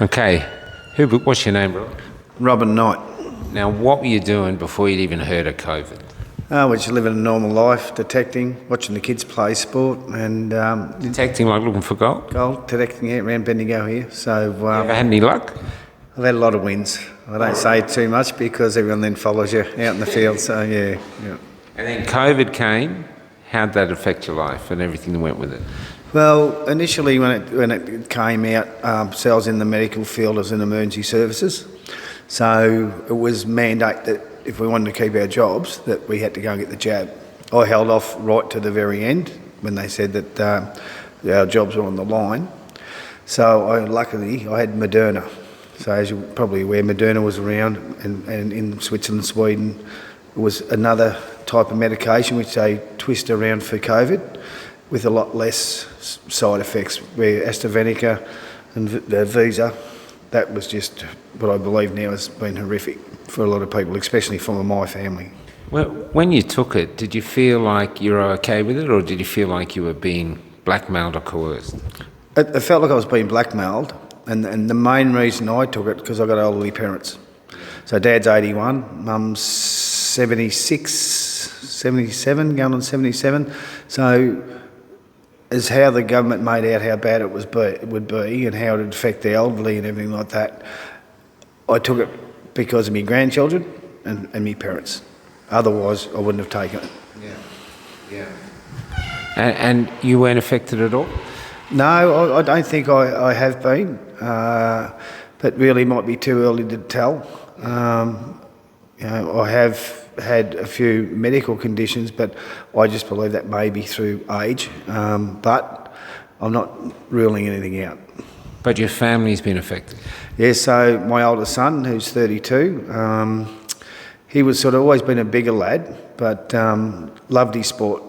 Okay. What's your name, bro? Robin Knight. Now, what were you doing before you'd even heard of COVID? We're just living a normal life, detecting, watching the kids play sport and Detecting, like looking for gold? gold, detecting it around Bendigo here. So Ever had any luck? I've had a lot of wins. I don't say too much because everyone then follows you out in the field. So yeah. And then COVID came. How'd that affect your life and everything that went with it? Well, initially when it came out, so I was in the medical field as in emergency services. So it was mandate that if we wanted to keep our jobs, that we had to go and get the jab. I held off right to the very end when they said that our jobs were on the line. So luckily I had Moderna. So as you're probably aware, Moderna was around, and in Switzerland, Sweden, it was another type of medication which they twist around for COVID with a lot less side effects, where AstraZeneca and the Visa, that was just what I believe now has been horrific for a lot of people, especially from my family. Well, when you took it, did you feel like you were okay with it, or did you feel like you were being blackmailed or coerced? It felt like I was being blackmailed, and the main reason I took it, because I got elderly parents. So Dad's 81, Mum's 76, 77, going on 77. So is how the government made out how bad it would be and how it would affect the elderly and everything like that. I took it because of my grandchildren and my parents. Otherwise, I wouldn't have taken it. Yeah. And you weren't affected at all? No, I don't think I have been, but really might be too early to tell. I have had a few medical conditions, but I just believe that may be through age, but I'm not ruling anything out. But your family's been affected? Yeah, so my oldest son, who's 32, he was sort of always been a bigger lad, but loved his sport.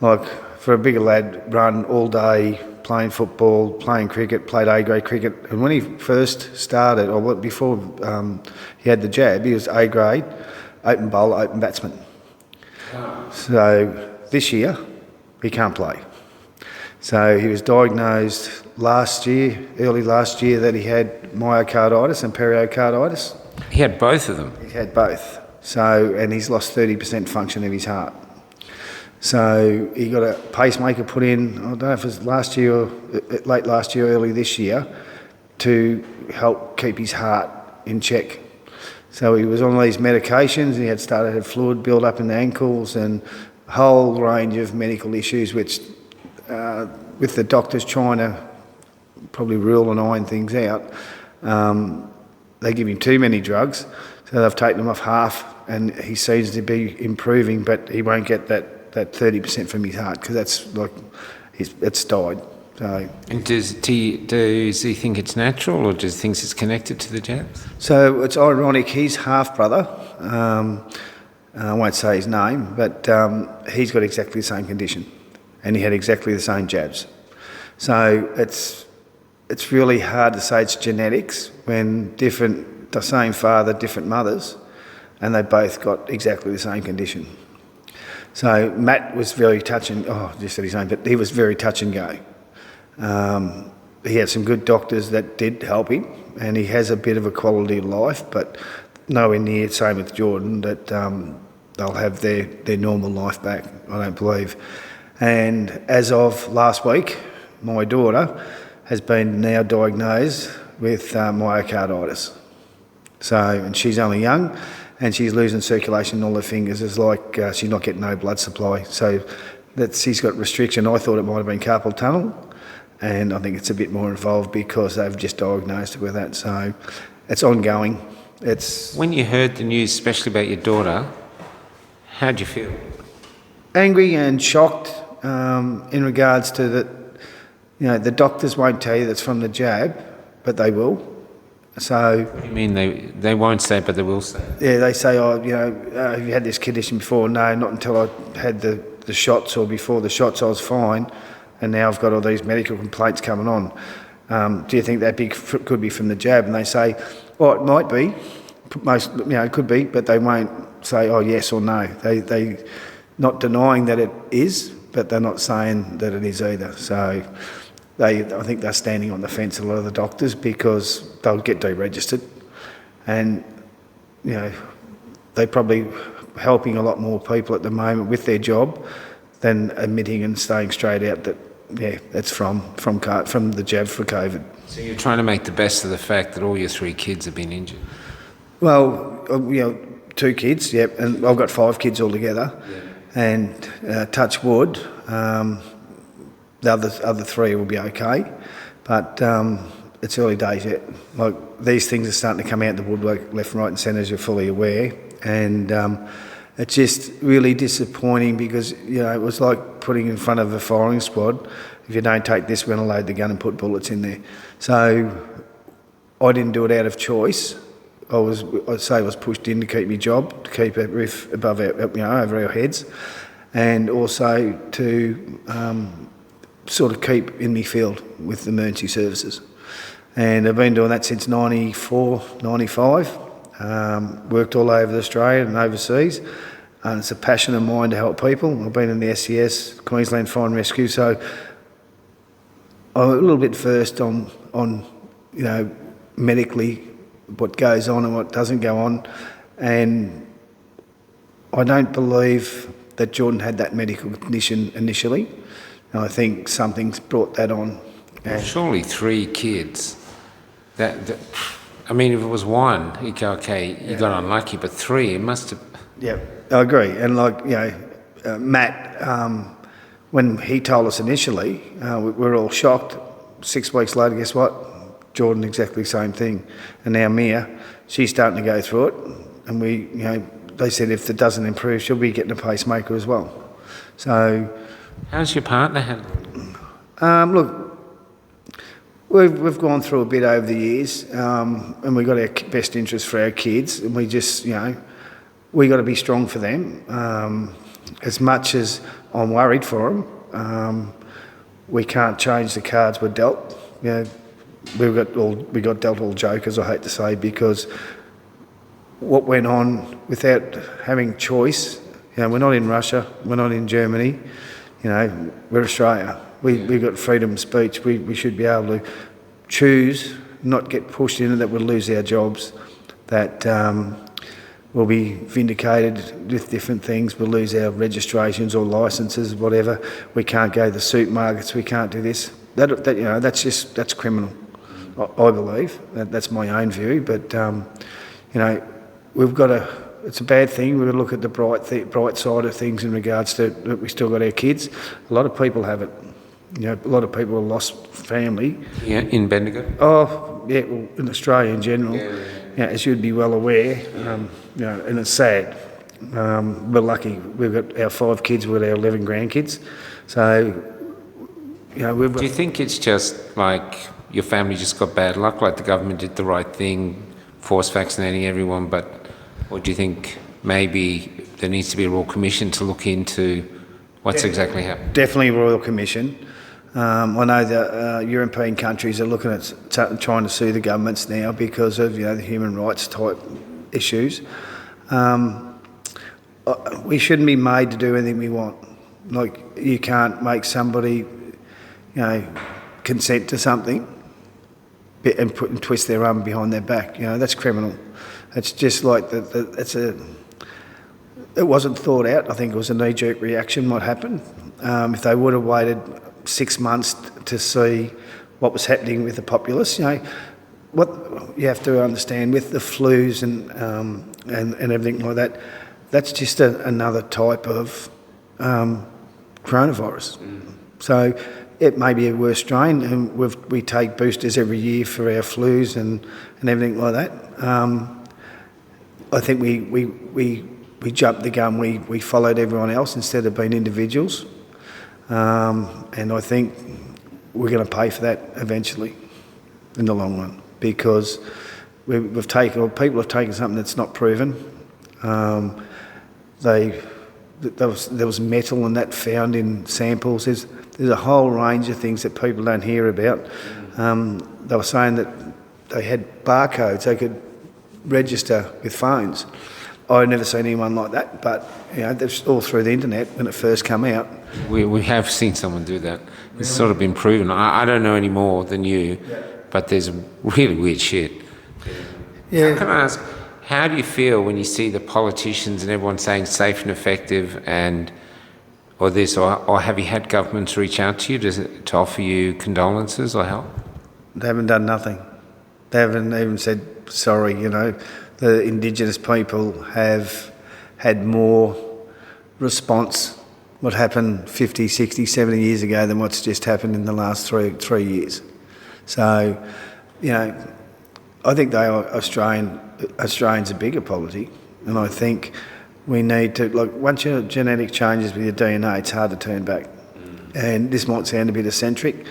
Like, for a bigger lad, run all day, playing football, playing cricket, played A-grade cricket. And when he first started, or before he had the jab, he was A-grade, open bowler, open batsman. So this year, he can't play. So he was diagnosed early last year, that he had myocarditis and pericarditis. He had both of them? He had both. So, and he's lost 30% function of his heart. So he got a pacemaker put in, I don't know if it was late last year, early this year, to help keep his heart in check. So he was on these medications, and he had fluid build up in the ankles and a whole range of medical issues, which with the doctors trying to probably rule and iron things out, they give him too many drugs, so they've taken him off half, and he seems to be improving, but he won't get that 30% from his heart, because that's like, it's died. So, and does he think it's natural, or does he think it's connected to the jabs? So it's ironic, his half-brother, I won't say his name, but he's got exactly the same condition, and he had exactly the same jabs. So it's really hard to say it's genetics when the same father, different mothers, and they both got exactly the same condition. So Matt was very touch and just said his name, but he was very touch and go. He had some good doctors that did help him, and he has a bit of a quality of life, but nowhere near, same with Jordan, that they'll have their normal life back, I don't believe. And as of last week, my daughter has been now diagnosed with myocarditis. So, and she's only young, and she's losing circulation in all her fingers. It's like she's not getting no blood supply. So she's got restriction. I thought it might have been carpal tunnel, and I think it's a bit more involved because they've just diagnosed her with that. So it's ongoing. When you heard the news, especially about your daughter, how'd you feel? Angry and shocked in regards to that. The doctors won't tell you that's from the jab, but they will. So, what do you mean they won't say, but they will say? Yeah, they say, have you had this condition before? No, not until I had the shots, or before the shots I was fine, and now I've got all these medical complaints coming on. Do you think that could be from the jab? And they say, it might be, it could be, but they won't say, yes or no. They not denying that it is, but they're not saying that it is either. So I think they're standing on the fence, a lot of the doctors, because they'll get deregistered, and they're probably helping a lot more people at the moment with their job than admitting and staying straight out that that's from the jab for COVID. So you're trying to make the best of the fact that all your 3 kids have been injured. Well, 2 kids, yep, and I've got 5 kids altogether, and touch wood, the other 3 will be okay, but it's early days yet. Like, these things are starting to come out the woodwork left, right, and centre, as you're fully aware, and it's just really disappointing because it was like putting in front of a firing squad. If you don't take this, we're going to load the gun and put bullets in there. So I didn't do it out of choice. I'd say I was pushed in to keep my job, to keep a roof above over our heads, and also to sort of keep in my field with the emergency services. And I've been doing that since 94, 95. Worked all over Australia and overseas, and it's a passion of mine to help people. I've been in the SCS, Queensland Fire and Rescue, so I'm a little bit versed on medically what goes on and what doesn't go on, and I don't believe that Jordan had that medical condition initially, and I think something's brought that on. Well, surely 3 kids. I mean, if it was 1, you go, okay, you got unlucky, but 3, it must have... Yeah, I agree. And Matt, when he told us initially, we were all shocked. 6 weeks later, guess what? Jordan, exactly the same thing. And now Mia, she's starting to go through it. And they said if it doesn't improve, she'll be getting a pacemaker as well. So... How's your partner handling? Look, we've gone through a bit over the years, and we've got our best interests for our kids, and we just, we got to be strong for them. As much as I'm worried for them, we can't change the cards we're dealt. We got dealt all jokers, I hate to say, because what went on without having choice. We're not in Russia, we're not in Germany. We're Australia. We've got freedom of speech. We should be able to choose, not get pushed into that we'll lose our jobs, that we'll be vindicated with different things, we'll lose our registrations or licences, whatever. We can't go to the supermarkets, we can't do this. That's criminal, I believe. That's my own view, but we've got to... It's a bad thing. We've got to look at the bright side of things in regards to that we still got our kids. A lot of people have it. A lot of people have lost family. Yeah, in Bendigo? Oh, yeah, well, in Australia in general. Yeah, as you'd be well aware, and it's sad. We're lucky. We've got our 5 kids, we've got our 11 grandkids. So, we've got... Do you think it's just like your family just got bad luck, like the government did the right thing, force vaccinating everyone, or do you think maybe there needs to be a Royal Commission to look into what's exactly happened? Definitely a Royal Commission. I know that European countries are looking at trying to sue the governments now because of the human rights type issues. We shouldn't be made to do anything we want. Like, you can't make somebody consent to something and twist their arm behind their back. That's criminal. It's just like it wasn't thought out. I think it was a knee-jerk reaction what happened. If they would have waited 6 months to see what was happening with the populace, what you have to understand with the flus and everything like that, that's just another type of coronavirus. So it may be a worse strain, and we take boosters every year for our flus and everything like that. I think we jumped the gun. We followed everyone else instead of being individuals, and I think we're going to pay for that eventually, in the long run, because people have taken something that's not proven. There was metal and that found in samples. There's a whole range of things that people don't hear about. They were saying that they had barcodes they could register with phones. I've never seen anyone like that, but that's all through the internet when it first came out. We have seen someone do that. It's sort of been proven. I don't know any more than you, but there's really weird shit. Yeah. Can I ask, how do you feel when you see the politicians and everyone saying safe and effective or this, or have you had governments reach out to you to offer you condolences or help? They haven't done nothing. They haven't even said sorry, The Indigenous people have had more response what happened 50, 60, 70 years ago than what's just happened in the last three years. So, I think Australians are bigger polity, and I think we need to, once your genetic changes with your DNA, it's hard to turn back. And this might sound a bit eccentric.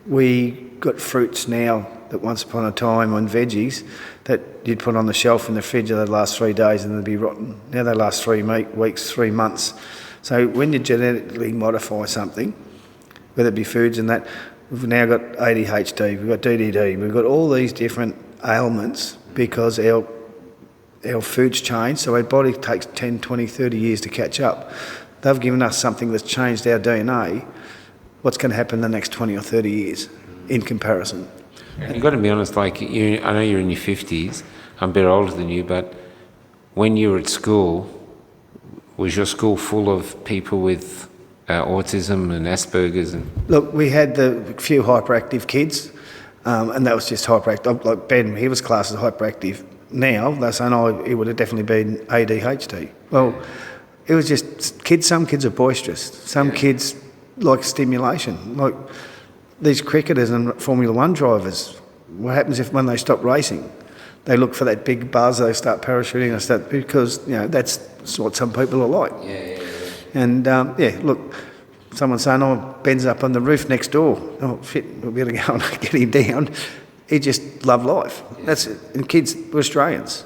We got fruits now that once upon a time on veggies that you'd put on the shelf in the fridge, they'd last 3 days and they'd be rotten. Now they last 3 weeks, 3 months. So when you genetically modify something, whether it be foods and that, we've now got ADHD, we've got DDD, we've got all these different ailments because our food's changed, so our body takes 10, 20, 30 years to catch up. They've given us something that's changed our DNA. What's going to happen in the next 20 or 30 years in comparison? You've got to be honest, I know you're in your 50s, I'm a bit older than you, but when you were at school, was your school full of people with autism and Asperger's? Look, we had the few hyperactive kids, and that was just hyperactive. Like Ben, he was classed as hyperactive. Now they're saying, he would have definitely been ADHD. Well, it was just kids. Some kids are boisterous. Some kids like stimulation. Like these cricketers and Formula One drivers, what happens when they stop racing? They look for that big buzz, they start parachuting, because that's what some people are like. And look, someone's saying, Ben's up on the roof next door. Oh shit, we'll be able to go and get him down. He just loved life. That's it. And kids, we're Australians.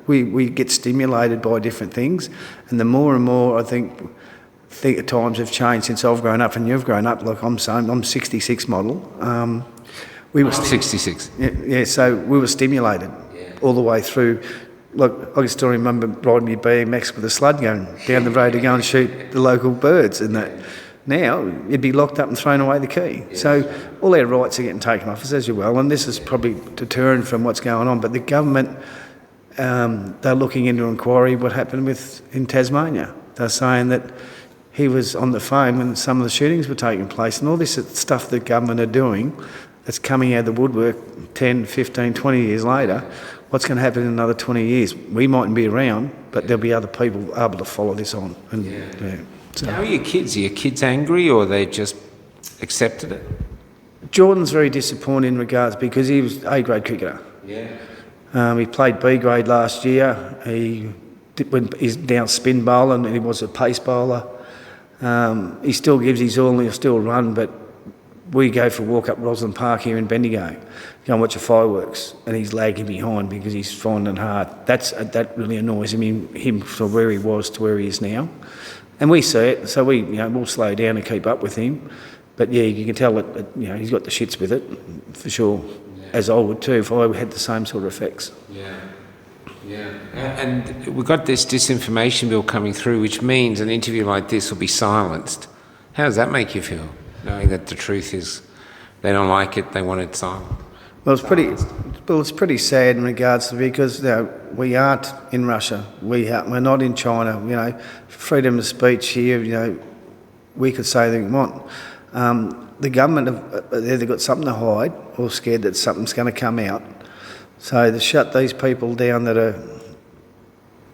We get stimulated by different things, and the more and more I think at times have changed since I've grown up and you've grown up. Like I'm 66 model. We were 66. Yeah, so we were stimulated all the way through. Like I can still remember riding my BMX with a sled going down the road to go and shoot the local birds and that. Now you'd be locked up and thrown away the key. So all our rights are getting taken off us, as you well, and this is probably deterrent from what's going on. But the government, they're looking into inquiry what happened in Tasmania. They're saying that he was on the phone when some of the shootings were taking place, and all this stuff the government are doing that's coming out of the woodwork 10, 15, 20 years later. What's going to happen in another 20 years? We mightn't be around, but there'll be other people able to follow this on. So. How are your kids? Are your kids angry or they just accepted it? Jordan's very disappointed in regards because he was A-grade cricketer. He played B-grade last year. He's now spin bowler and he was a pace bowler. He still gives his all and he'll still run, but we go for a walk up Roslyn Park here in Bendigo, go and watch the fireworks, and he's lagging behind because he's finding it hard. That really annoys him from where he was to where he is now. And we see it, so we'll slow down and keep up with him. But you can tell that he's got the shits with it, for sure, as I would too, if I had the same sort of effects. And we've got this disinformation bill coming through, which means an interview like this will be silenced. How does that make you feel, knowing that the truth is they don't like it, they want it silent? Well, it's pretty sad in regards to because we aren't in Russia, we're not in China. Freedom of speech here. We could say anything we want. The government have either got something to hide or scared that something's going to come out. So to shut these people down that are,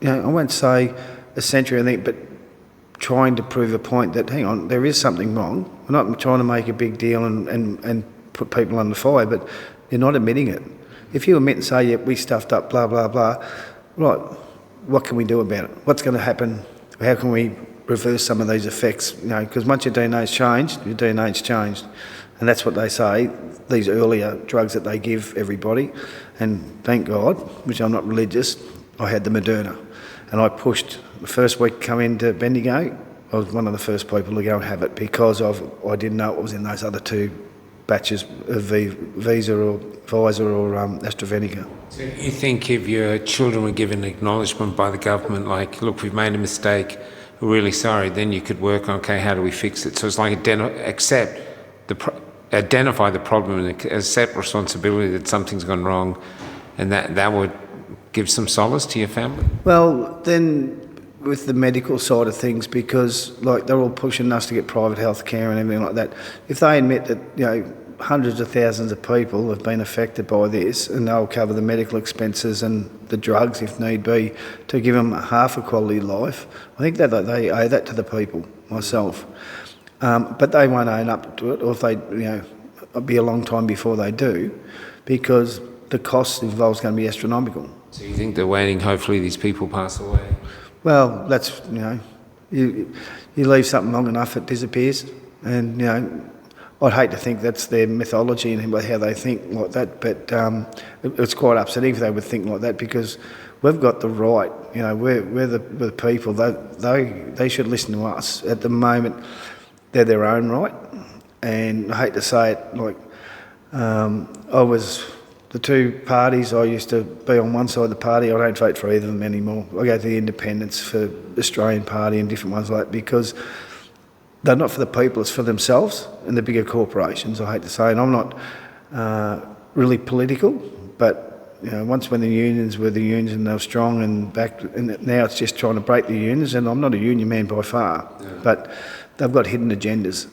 I won't say a century, I think, but trying to prove a point that hang on, there is something wrong. We're not trying to make a big deal and put people under fire, but they're not admitting it. If you admit and say, we stuffed up, blah, blah, blah, right, what can we do about it? What's going to happen? How can we reverse some of these effects? Because once your DNA's changed, your DNA's changed. And that's what they say, these earlier drugs that they give everybody. And thank God, which I'm not religious, I had the Moderna. And I pushed, the first week to come into Bendigo, I was one of the first people to go and have it because I didn't know what was in those other two batches of Visa or Pfizer or AstraZeneca. So you think if your children were given acknowledgement by the government, like, look, we've made a mistake, we're really sorry, then you could work on, okay, how do we fix it? So it's like identify the problem and accept responsibility that something's gone wrong, and that would give some solace to your family? Well, then with the medical side of things, because like they're all pushing us to get private health care and everything like that, if they admit that, you know, hundreds of thousands of people have been affected by this and they'll cover the medical expenses and the drugs if need be to give them half a quality life, I think that they owe that to the people, myself. But they won't own up to it, or if they, you know, it'll be a long time before they do, because the cost involved is going to be astronomical. So you think they're waiting, hopefully these people pass away? Well, that's, you know, you leave something long enough, it disappears. And, you know, I'd hate to think that's their mythology and how they think like that, but it's quite upsetting if they would think like that, because we've got the right, you know, we're the people, they should listen to us. At the moment, they're their own right, and I hate to say it, like, the two parties, I used to be on one side of the party. I don't vote for either of them anymore. I go to the independents, for Australian Party and different ones like that, because they're not for the people, it's for themselves and the bigger corporations, I hate to say. And I'm not really political, but, you know, once when the unions were the unions and they were strong and now it's just trying to break the unions, and I'm not a union man by far, but they've got hidden agendas.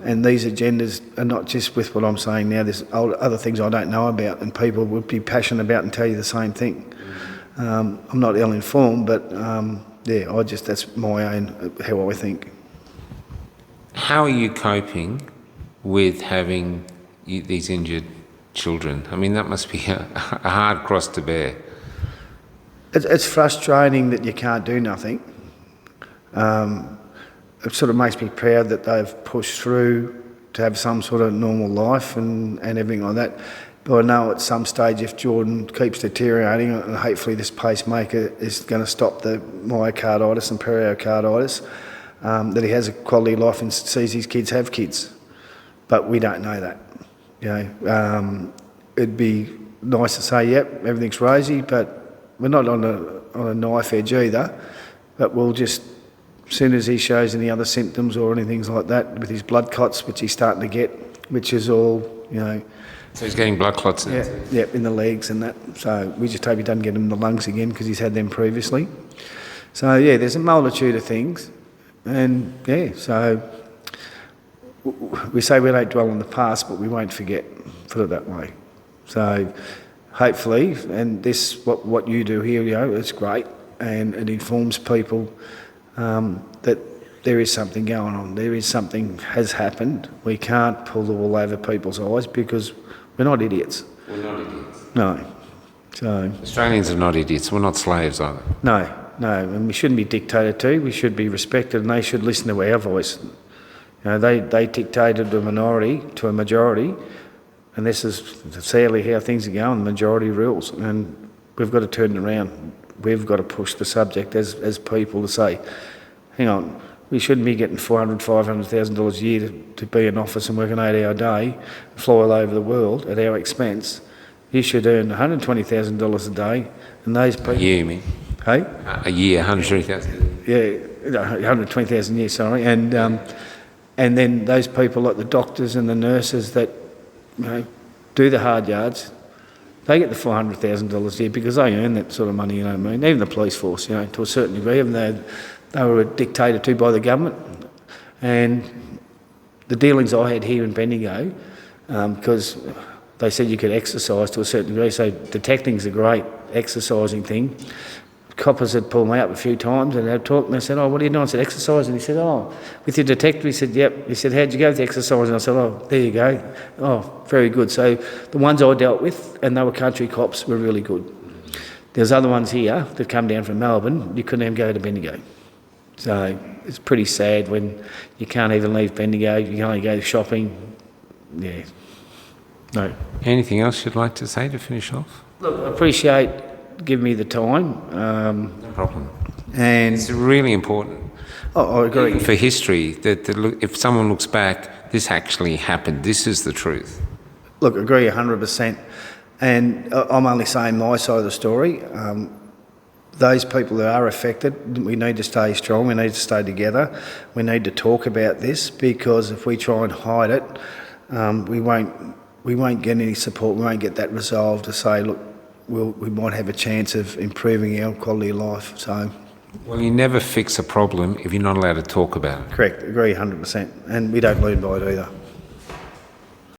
And these agendas are not just with what I'm saying now, there's other things I don't know about, and people would be passionate about and tell you the same thing. I'm not ill-informed, but that's my own, how I think. How are you coping with having these injured children? I mean, that must be a hard cross to bear. It's frustrating that you can't do nothing. It sort of makes me proud that they've pushed through to have some sort of normal life and everything like that. But I know at some stage, if Jordan keeps deteriorating, and hopefully this pacemaker is going to stop the myocarditis and pericarditis, that he has a quality life and sees his kids have kids. But we don't know that. You know, it'd be nice to say, yep, everything's rosy, but we're not on a knife edge either. But we'll just, as soon as he shows any other symptoms or anything like that with his blood clots, which he's starting to get, which is all, you know. So he's getting blood clots now? Yeah, in the legs and that. So we just hope he doesn't get them in the lungs again, because he's had them previously. So yeah, there's a multitude of things. And yeah, so we say we don't dwell on the past, but we won't forget, put it that way. So hopefully, and this, what you do here, you know, it's great, and it informs people that there is something going on. There is something has happened. We can't pull the wool over people's eyes, because we're not idiots. We're not idiots. No. So Australians are not idiots. We're not slaves either. No, and we shouldn't be dictated to. We should be respected, and they should listen to our voice. You know, they dictated to a minority to a majority, and this is sadly how things are going. The majority rules, and we've got to turn it around. We've got to push the subject as people to say, hang on, we shouldn't be getting $400,000, $500,000 a year to be in office and work an 8-hour day, fly all over the world at our expense. You should earn $120,000 a day, and those people. A year, you mean? Hey? A year, 120,000. Yeah, 120,000 a year, sorry, and then those people like the doctors and the nurses that, you know, do the hard yards. They get the $400,000 a year because they earn that sort of money, you know what I mean? Even the police force, you know, to a certain degree, even though they were dictated to by the government. And the dealings I had here in Bendigo, because they said you could exercise to a certain degree, so detecting's a great exercising thing. Coppers had pulled me up a few times and they'd talk, and they said, oh, what are you doing? I said, exercise. And he said, oh, with your detector? He said, yep. He said, how'd you go with the exercise? And I said, oh, there you go. Oh, very good. So the ones I dealt with, and they were country cops, were really good. There's other ones here that come down from Melbourne, you couldn't even go to Bendigo. So it's pretty sad when you can't even leave Bendigo, you can only go shopping. Yeah. No. Anything else you'd like to say to finish off? Look, I appreciate giving me the time. No problem. And it's really important. Oh, I agree. For history, that if someone looks back, this actually happened. This is the truth. Look, I agree 100%. And I'm only saying my side of the story. Those people that are affected, we need to stay strong, we need to stay together, we need to talk about this, because if we try and hide it, we won't get any support, we won't get that resolve to say, look, we might have a chance of improving our quality of life. So, Well, you never fix a problem if you're not allowed to talk about it. correct, agree 100%, and we don't learn by it either.